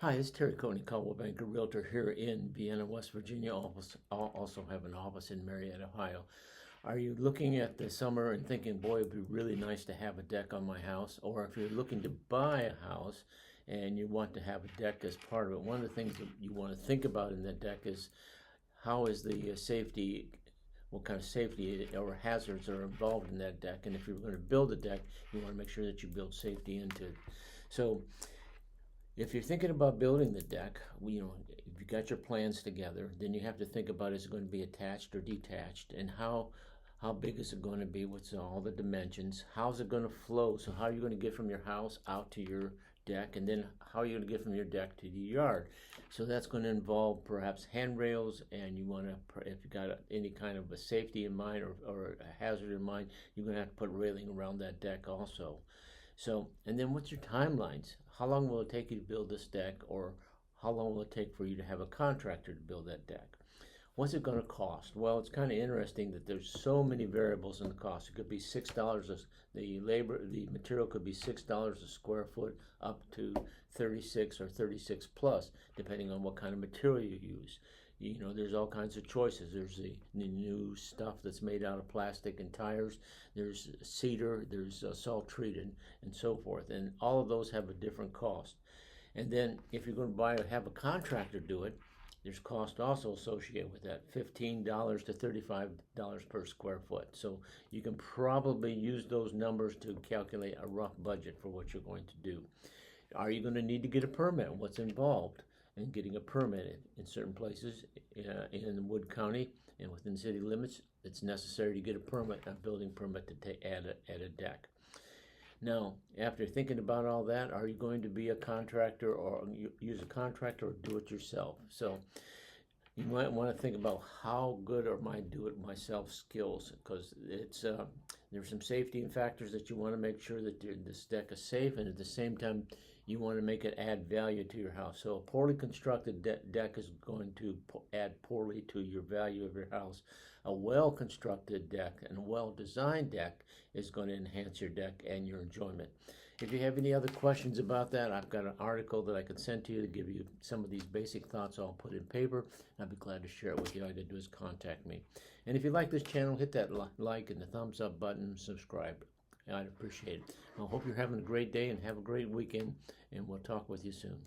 Hi, it's Terry Coatney, Coldwell Banker Realtor here in Vienna, West Virginia. Also have an office in Marietta, Ohio. Are you looking at the summer and thinking, boy, it'd be really nice to have a deck on my house? Or if you're looking to buy a house and you want to have a deck as part of it, one of the things that you want to think about in that deck is how is the safety, what kind of safety or hazards are involved in that deck. And if you're going to build a deck, you want to make sure that you build safety into it. So if you're thinking about building the deck, if you got your plans together, then you have to think about is it going to be attached or detached, and how big is it going to be? What's all the dimensions? How's it going to flow? So how are you going to get from your house out to your deck, and then how are you going to get from your deck to the yard? So that's going to involve perhaps handrails, and you want to, if you got any kind of a safety in mind or a hazard in mind, you're going to have to put railing around that deck also. So, and then what's your timelines? How long will it take you to build this deck, or how long will it take for you to have a contractor to build that deck? What's it going to cost? Well, it's kind of interesting that there's so many variables in the cost. It could be $6 the material could be $6 a square foot up to 36 or 36 plus, depending on what kind of material you use. There's all kinds of choices. There's the new stuff that's made out of plastic and tires. There's cedar, there's salt treated, and so forth. And all of those have a different cost. And then if you're going to have a contractor do it, there's cost also associated with that, $15 to $35 per square foot. So you can probably use those numbers to calculate a rough budget for what you're going to do. Are you going to need to get a permit? What's involved in getting a permit? In certain places in Wood County and within city limits, it's necessary to get a permit, a building permit to add a deck. Now, after thinking about all that, are you going to be a contractor or use a contractor or do it yourself? So you might want to think about how good are my do-it-myself skills, because there's some safety and factors that you want to make sure that this deck is safe, and at the same time you want to make it add value to your house. So a poorly constructed deck is going to add poorly to your value of your house. A well-constructed deck and a well-designed deck is going to enhance your deck and your enjoyment. If you have any other questions about that, I've got an article that I could send to you to give you some of these basic thoughts all put in paper. I'd be glad to share it with you. All you got to do is contact me. And if you like this channel, hit that like and the thumbs up button, subscribe. I'd appreciate it. I hope you're having a great day and have a great weekend, and we'll talk with you soon.